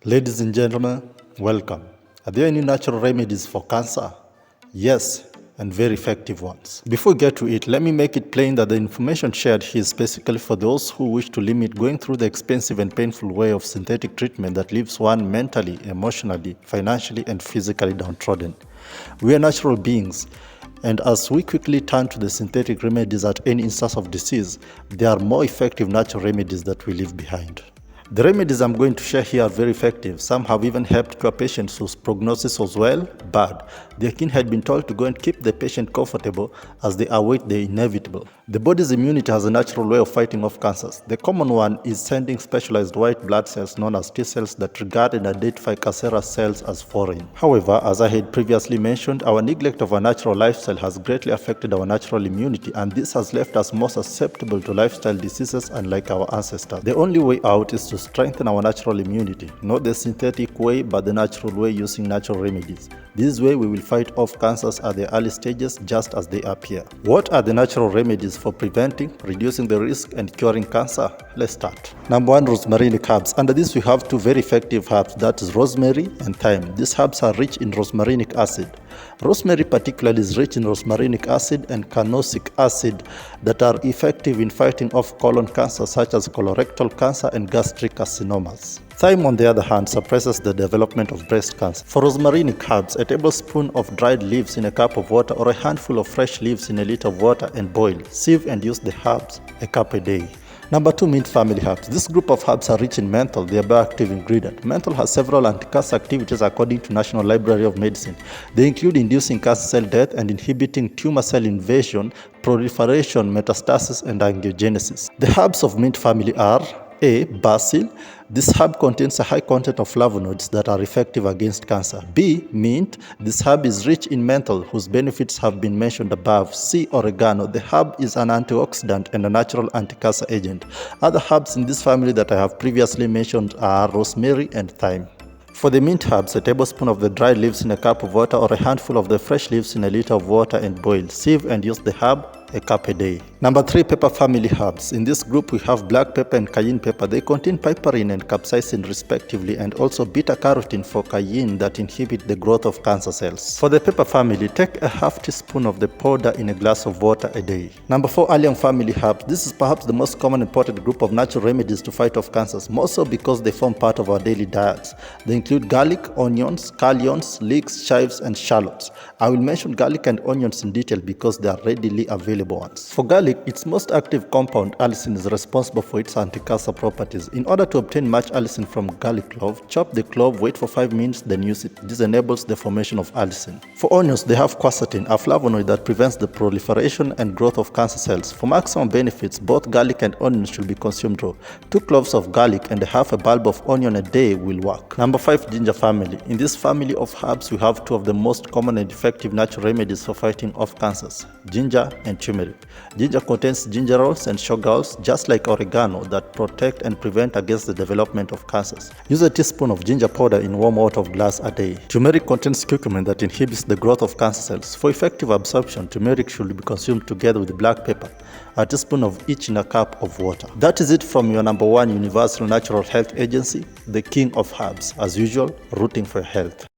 Ladies and gentlemen, welcome. Are there any natural remedies for cancer? Yes, and very effective ones. Before we get to it, let me make it plain that the information shared here is basically for those who wish to limit going through the expensive and painful way of synthetic treatment that leaves one mentally, emotionally, financially, and physically downtrodden. We are natural beings, and as we quickly turn to the synthetic remedies at any instance of disease, there are more effective natural remedies that we leave behind. The remedies I'm going to share here are very effective. Some have even helped cure patients whose prognosis was bad. Their kin had been told to go and keep the patient comfortable as they await the inevitable. The body's immunity has a natural way of fighting off cancers. The common one is sending specialized white blood cells known as T cells that regard and identify cancerous cells as foreign. However, as I had previously mentioned, our neglect of our natural lifestyle has greatly affected our natural immunity, and this has left us more susceptible to lifestyle diseases unlike our ancestors. The only way out is to strengthen our natural immunity, not the synthetic way but the natural way using natural remedies. This way we will fight off cancers at the early stages just as they appear. What are the natural remedies for preventing, reducing the risk and curing cancer? Let's start. Number 1, rosmarinic herbs. Under this we have two very effective herbs, that is rosemary and thyme. These herbs are rich in rosmarinic acid. Rosemary particularly is rich in rosmarinic acid and carnosic acid that are effective in fighting off colon cancer such as colorectal cancer and gastric carcinomas. Thyme, on the other hand, suppresses the development of breast cancer. For rosmarinic herbs, a tablespoon of dried leaves in a cup of water or a handful of fresh leaves in a liter of water and boil. Sieve and use the herbs a cup a day. Number 2, mint family herbs. This group of herbs are rich in menthol, the bioactive ingredient. Menthol has several anti-cancer activities according to National Library of Medicine. They include inducing cancer cell death and inhibiting tumor cell invasion, proliferation, metastasis, and angiogenesis. The herbs of mint family are A. Basil. This herb contains a high content of flavonoids that are effective against cancer. B. Mint. This herb is rich in menthol, whose benefits have been mentioned above. C. Oregano. The herb is an antioxidant and a natural anti-cancer agent. Other herbs in this family that I have previously mentioned are rosemary and thyme. For the mint herbs, a tablespoon of the dried leaves in a cup of water or a handful of the fresh leaves in a liter of water and boil. Sieve and use the herb a cup a day. Number 3, pepper family herbs. In this group we have black pepper and cayenne pepper. They contain piperine and capsaicin respectively, and also beta-carotene for cayenne that inhibit the growth of cancer cells. For the pepper family, take a half teaspoon of the powder in a glass of water a day. Number 4, allium family herbs. This is perhaps the most common imported group of natural remedies to fight off cancers, more so because they form part of our daily diets. They include garlic, onions, scallions, leeks, chives, and shallots. I will mention garlic and onions in detail because they are readily available ones. For garlic, its most active compound, allicin, is responsible for its anti-cancer properties. In order to obtain much allicin from garlic clove, chop the clove, wait for 5 minutes, then use it. This enables the formation of allicin. For onions, they have quercetin, a flavonoid that prevents the proliferation and growth of cancer cells. For maximum benefits, both garlic and onions should be consumed raw. 2 cloves of garlic and half a bulb of onion a day will work. Number 5, ginger family. In this family of herbs, we have 2 of the most common and effective natural remedies for fighting off cancers: ginger and turmeric. Ginger contains gingerols and sugarals, just like oregano, that protect and prevent against the development of cancers. Use a teaspoon of ginger powder in warm water of glass a day. Turmeric contains curcumin that inhibits the growth of cancer cells. For effective absorption, turmeric should be consumed together with black pepper, a teaspoon of each in a cup of water. That is it from your number 1 universal natural health agency, the king of herbs. As usual, rooting for your health.